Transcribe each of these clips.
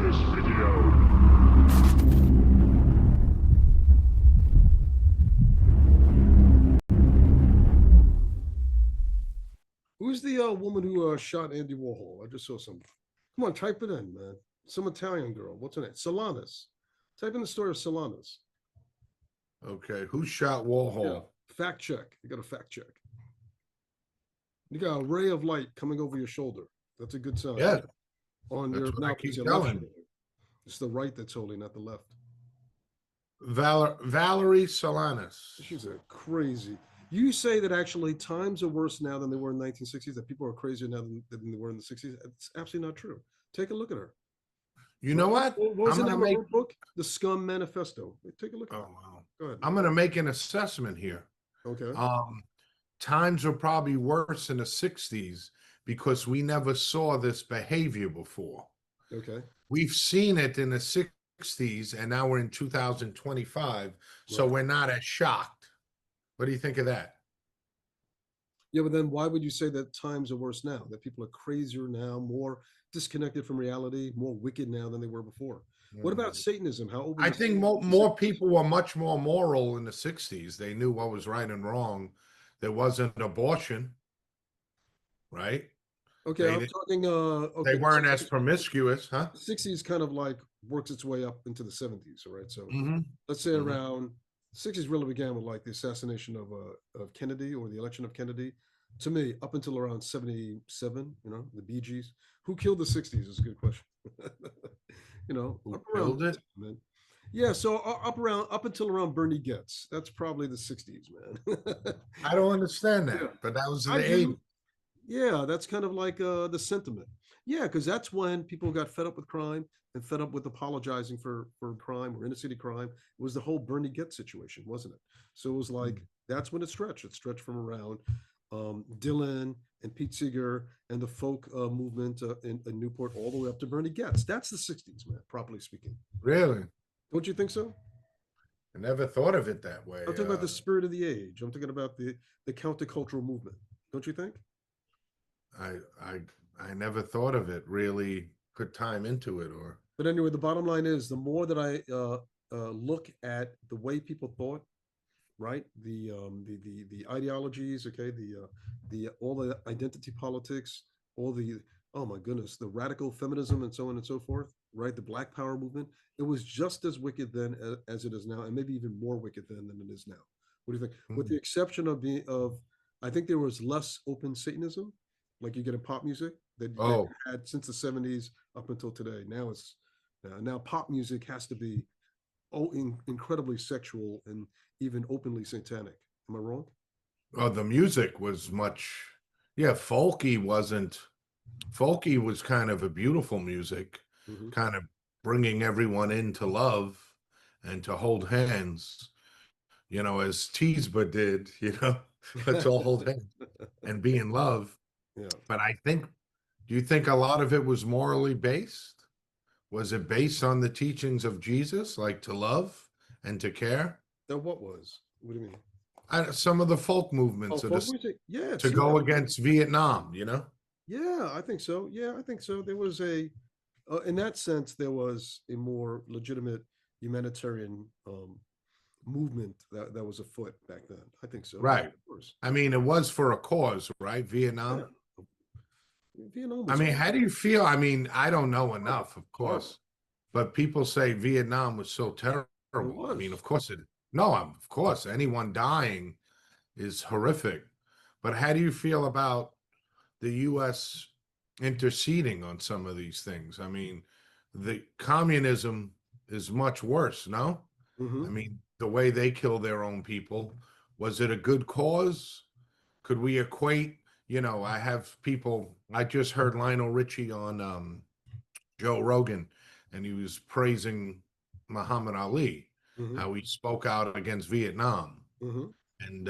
this video. Who's the woman who shot Andy Warhol? I just saw some. Come on, type it in, man. Some Italian girl. What's her name? Solanas. Type in the story of Solanas. Okay, who shot Yeah. Warhol? Fact check. You got a fact check. You got a ray of light coming over your shoulder. That's a good sign. Yeah, On that's your what I mouth, keep your left telling shoulder. It's the right that's holding, not the left. Valerie Solanas. She's a crazy. You say that actually times are worse now than they were in the 1960s, that people are crazier now than they were in the 60s. It's absolutely not true. Take a look at her. You know what? What was I'm the gonna name of make. her book? The Scum Manifesto. Take a look at Oh it. wow. Go ahead. I'm gonna make an assessment here. Okay. Times were probably worse in the 60s because we never saw this behavior before. Okay. We've seen it in the 60s and now we're in 2025, so Right. we're not as shocked. What do you think of that? Yeah, but then why would you say that times are worse now? That people are crazier now, more disconnected from reality, more wicked now than they were before? What about Satanism? How open? I think more people were much more moral in the 60s. They knew what was right and wrong. There wasn't abortion, right? Okay, They I'm didn't- talking. They Okay, weren't as promiscuous, huh? the 60s kind of like works its way up into the 70s. All right, so Mm-hmm. let's say Mhm. around 60s really began with like the assassination of Kennedy or the election of Kennedy. To me, up until around 77, the Bee Gees. Who killed the 60s is a good question. Who Up around killed it? man. Yeah, so up until around Bernie Getz. That's probably the 60s, man. I don't understand that, Yeah, but that was I the do. 80s. Yeah, that's kind of like the sentiment. Yeah, because that's when people got fed up with crime and fed up with apologizing for crime or inner city crime. It was the whole Bernie Getz situation, wasn't it? So it was like that's when it stretched. It stretched from around Dylan and Pete Seeger and the folk movement in Newport all the way up to Bernie Getz. That's the 60s, man, properly speaking. Really? Don't you think so? I never thought of it that way. I'm talking about the spirit of the age. I'm talking about the countercultural movement. Don't you think? I never thought of it really put time into it or But anyway, the bottom line is the more that I look at the way people thought, right? The ideologies, okay, the all the identity politics, all the oh my goodness, the radical feminism and so on and so forth, right? The Black Power movement. It was just as wicked then as it is now, and maybe even more wicked then than it is now. What do you think? With the exception of, I think there was less open Satanism, like you get in pop music that they oh had since the 70s up until today. Now it's now pop music has to be incredibly sexual and even openly satanic. Am I wrong? oh the music was much folky wasn't folky was kind of a beautiful music, Mm-hmm. kind of bringing everyone into love and to hold hands, as Teesba did, let's all hold hands and be in love. Yeah. But do you think a lot of it was morally based? Was it based on the teachings of Jesus, like to love and to care? Now, what was? What do you mean? Some of the folk Oh, movements folk music. Yeah. to See, go against Vietnam, yeah, I think so. Yeah, I think so. There was in that sense, there was a more legitimate humanitarian movement that was afoot back then. I think so. Right. Of course. I mean, it was for a cause, right? Vietnam. Yeah. Vietnam I was mean, how do you feel? I mean, I don't know enough, of horrible. course, but people say Vietnam was so terrible. I mean, was. of course no, of course, anyone dying is horrific. But how do you feel about the U.S. interceding on some of these things? I mean, the communism is much worse, no? Mhm. I mean, the way they kill their own people, was it a good cause? Could we equate, I just heard Lionel Richie on Joe Rogan, and he was praising Muhammad Ali, Mhm. how he spoke out against Vietnam. Mhm. And,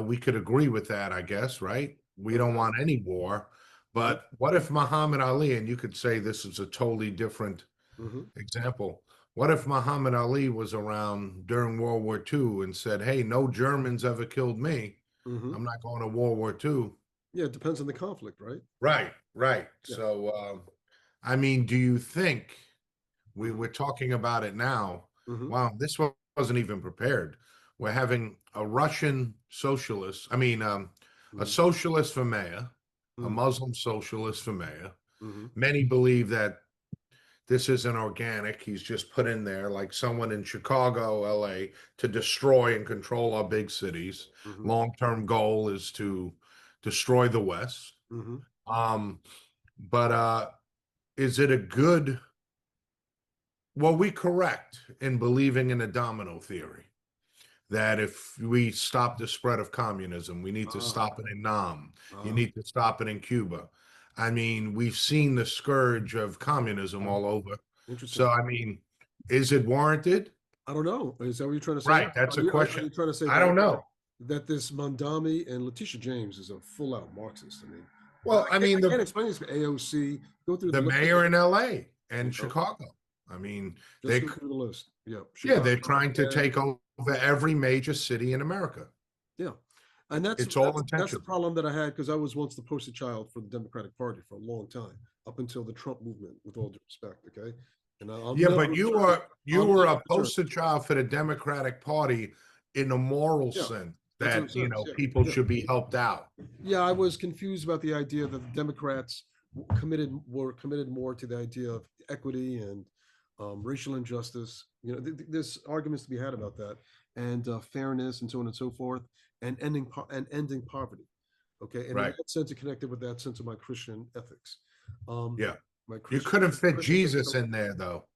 we could agree with that, I guess, right? We don't want any war. But what if Muhammad Ali, and you could say this is a totally different Mhm. example, what if Muhammad Ali was around during World War II and said, hey, no Germans ever killed me. Mhm. I'm not going to World War II. Yeah, it depends on the conflict, right? Right. Yeah. So I mean, do you think we're talking about it now? Hmm. Wow, this wasn't even prepared. We're having a Russian socialist, a Hmm. socialist for mayor, a Hmm. Muslim socialist for mayor. Hmm. Many believe that this isn't organic. He's just put in there like someone in Chicago, LA, to destroy and control our big cities. Hmm. Long-term goal is to destroy the West. Hmm. Um, but is it a good, well, we correct in believing in a domino theory that if we stop the spread of communism, we need to Ah, stop it in Nam. You ah, need to stop it in Cuba. I mean, we've seen the scourge of communism all over. interesting. So, I mean, is it warranted? I don't know. Is that what you're trying to say? Right. That's a Are question. you trying to say I don't know. that this Mondami and Letitia James is a full out Marxist? I mean, Well, I mean, I can't explain this. AOC, go through the the list. mayor in LA You and know, Chicago. I mean, just they, go through the list. Yeah, yeah, Chicago. they're trying to And take over every major city in America. yeah, and It's all that's the intentional. problem that I had because I was once the poster child for the Democratic Party for a long time, up until the Trump movement. With all due respect, okay, and I'll Yeah, never but return. you I'll were never a return. poster child for the Democratic Party in a moral Yeah, sense that's what it that, you says. know, Yeah, people yeah. should be helped out. Yeah, I was confused about the idea that the Democrats were committed more to the idea of equity and racial injustice. You know, there's arguments to be had about that, and fairness, and so on and so forth, and ending poverty. Okay, and in Right. that sense, it connected with that sense of my Christian ethics. Um, Yeah. my You Christian couldn't fit Christian Jesus in there though.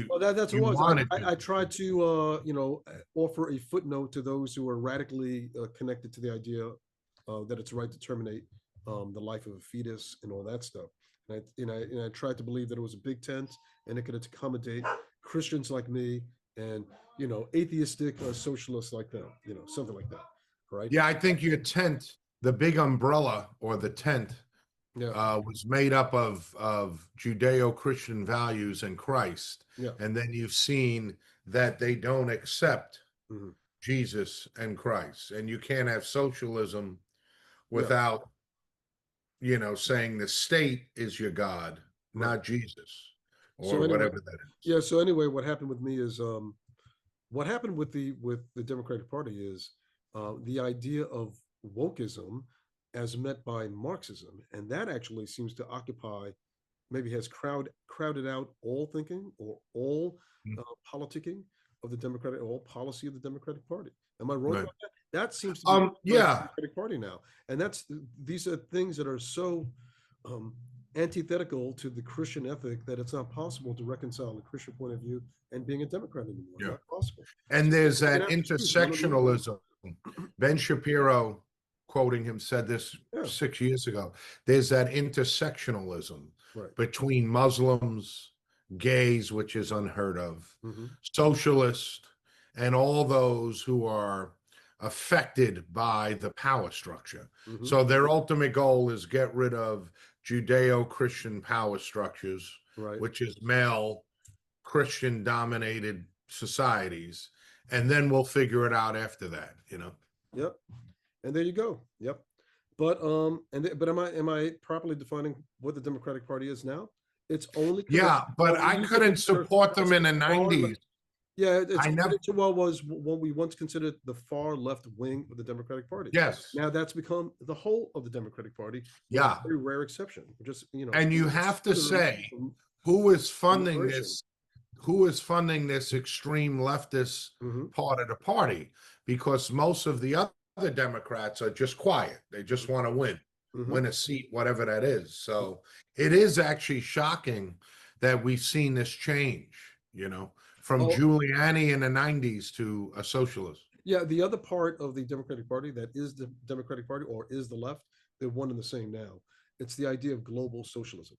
well, that's what You it was. wanted to. I tried to, offer a footnote to those who are radically connected to the idea that it's right to terminate the life of a fetus and all that stuff. And I tried to believe that it was a big tent and it could accommodate Christians like me and atheistic socialists like them, something like that, right? Yeah, I think your tent, the big umbrella or the tent, Yeah, was made up of Judeo-Christian values and Christ, yeah. and then you've seen that they don't accept Hmm. Jesus and Christ, and you can't have socialism Yeah, without, saying the state is your God, right. not Jesus, So or anyway, whatever that is. yeah. So anyway, what happened with me is what happened with the Democratic Party is the idea of wokism as met by Marxism, and that actually seems to occupy, maybe has crowded out all thinking or all Mm. politicking of the Democratic, all policy of the Democratic Party. Am I wrong Right. about that? That seems to be by the Yeah. Democratic Party now, and these are things that are so um, antithetical to the Christian ethic that it's not possible to reconcile the Christian point of view and being a Democrat anymore. Yeah. Not possible. And So there's you're that gonna have to choose one or the other. intersectionalism. Ben Shapiro, quoting him, said this Yeah, 6 years ago. There's that intersectionalism right. between Muslims, gays, which is unheard of, Hmm. socialists, and all those who are affected by the power structure. Hmm. So their ultimate goal is get rid of Judeo-Christian power structures, Right. which is male Christian dominated societies, and then we'll figure it out after that. Yep. And there you go. Yep. But am I properly defining what the Democratic Party is now? It's only committed. Yeah, but We I used to couldn't consider support them as in the far left. 90s. Yeah, it's I never, committed to what we once considered the far left wing of the Democratic Party. yes, Now that's become the whole of the Democratic Party, with a yeah. very rare exception. Just And you have to slithers say from who is funding moderation. this, who is funding this extreme leftist Hmm. part of the party, because most of the other Democrats are just quiet. They just want to Hmm. win a seat, whatever that is. So it is actually shocking that we've seen this change, from Oh, Giuliani in the 90s to a socialist. yeah, the other part of the Democratic Party that is the Democratic Party or is the left, they're one and the same now. It's the idea of global socialism,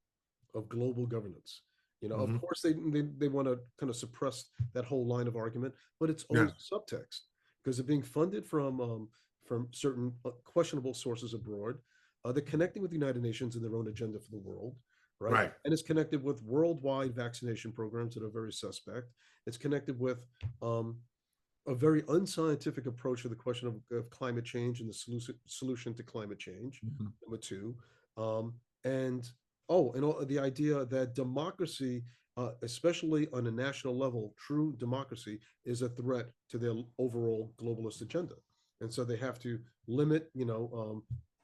of global governance. Of Hmm. course, they want to kind of suppress that whole line of argument, but it's Yeah, always subtext because they're being funded from certain questionable sources abroad. They're connecting with the United Nations and their own agenda for the world, right? right. And it's connected with worldwide vaccination programs that are very suspect. It's connected with um, a very unscientific approach to the question of climate change and the solution to climate change. Mhm. Number two, and Oh, and the idea that democracy, especially on a national level, true democracy is a threat to their overall globalist agenda, and so they have to limit,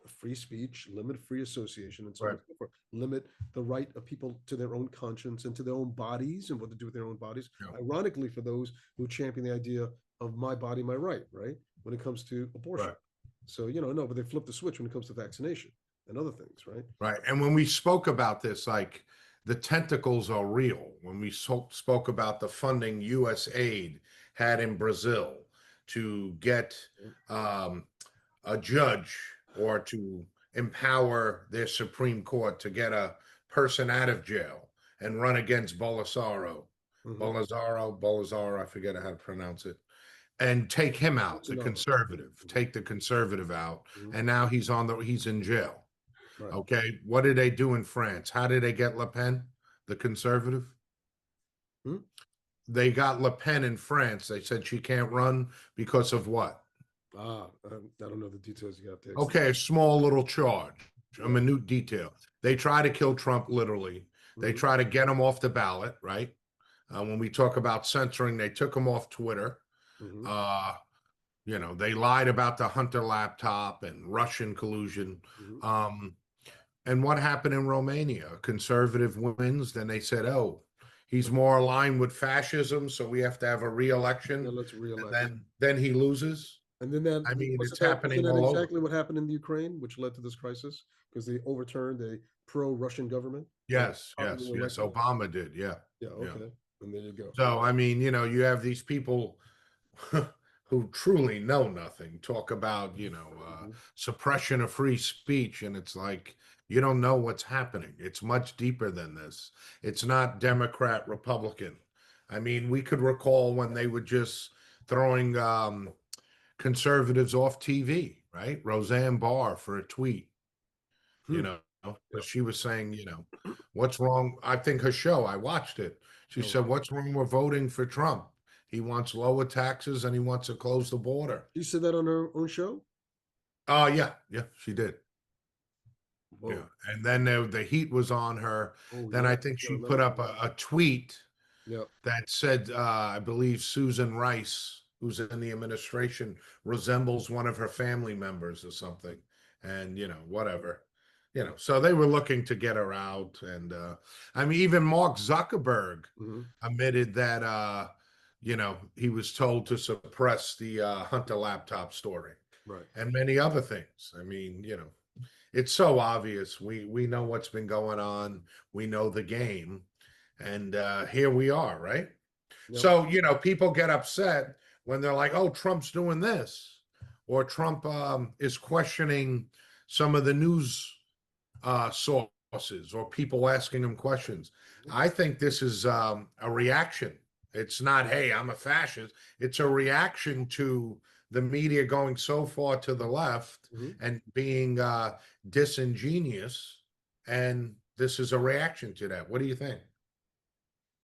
free speech, limit free association, and so on Right. and so forth. Limit the right of people to their own conscience and to their own bodies and what to do with their own bodies. Yeah. Ironically, for those who champion the idea of my body, my right, right, when it comes to abortion. Right. So no, but they flip the switch when it comes to vaccination and other things, right? Right. And when we spoke about this, like the tentacles are real. When we spoke about the funding U.S. aid had in Brazil to get um, a judge or to empower their Supreme Court to get a person out of jail and run against Bolsonaro, Mm-hmm. Bolsonaro, I forget how to pronounce it, and take him out, the Bolsonaro. conservative, Mhm, take the conservative out, mhm. and now he's in jail. Right. Okay, what did they do in France? How did they get Le Pen, the conservative? Hmm? They got Le Pen in France. They said she can't run because of what? I don't know the details. You got to explain. Okay, a small little charge, a Yeah. minute detail. They try to kill Trump literally. They Hmm. try to get him off the ballot, right? When we talk about censoring, they took him off Twitter. Hmm. Uh, they lied about the Hunter laptop and Russian collusion. Hmm. Um, and what happened in Romania? A conservative wins, then they said, oh, he's more aligned with fascism, so we have to have a Now re-election. let's And reelect. then he loses. And then that I mean, wasn't it's that wasn't happening that all over. exactly what happened in the Ukraine, which led to this crisis because they overturned a pro-Russian government and Yes, yes, popularly yes. elected. Obama did. Yeah, Yeah. yeah. Okay. And there you go. So, I mean, you have these people who truly know nothing talk about, Hmm. suppression of free speech. And it's like, you don't know what's happening. It's much deeper than this. It's not Democrat, Republican. I mean, we could recall when they were just throwing conservatives off TV, right? Roseanne Barr for a tweet, you Hmm. know, Yeah. because she was saying, what's wrong? I think her show, I watched it. She Oh, said, what's wrong with voting for Trump? He wants lower taxes and he wants to close the border. she said that on her own show. Oh, yeah, yeah, she did. Yeah. Whoa. And then the heat was on her. Oh Then yeah. I think I she put remember. up a tweet Yeah. that said, I believe Susan Rice, who's in the administration, resembles one of her family members or something. And, whatever. So they were looking to get her out. And I mean, even Mark Zuckerberg Hmm. admitted that, he was told to suppress the Hunter laptop story Right. and many other things. I mean, it's so obvious. We know what's been going on. We know the game, and here we are, right? Yep. So people get upset when they're like, "Oh, Trump's doing this," or Trump is questioning some of the news sources, or people asking him questions. I think this is a reaction. It's not, "Hey, I'm a fascist." It's a reaction to the media going so far to the left Hmm. and being disingenuous, and this is a reaction to that. What do you think?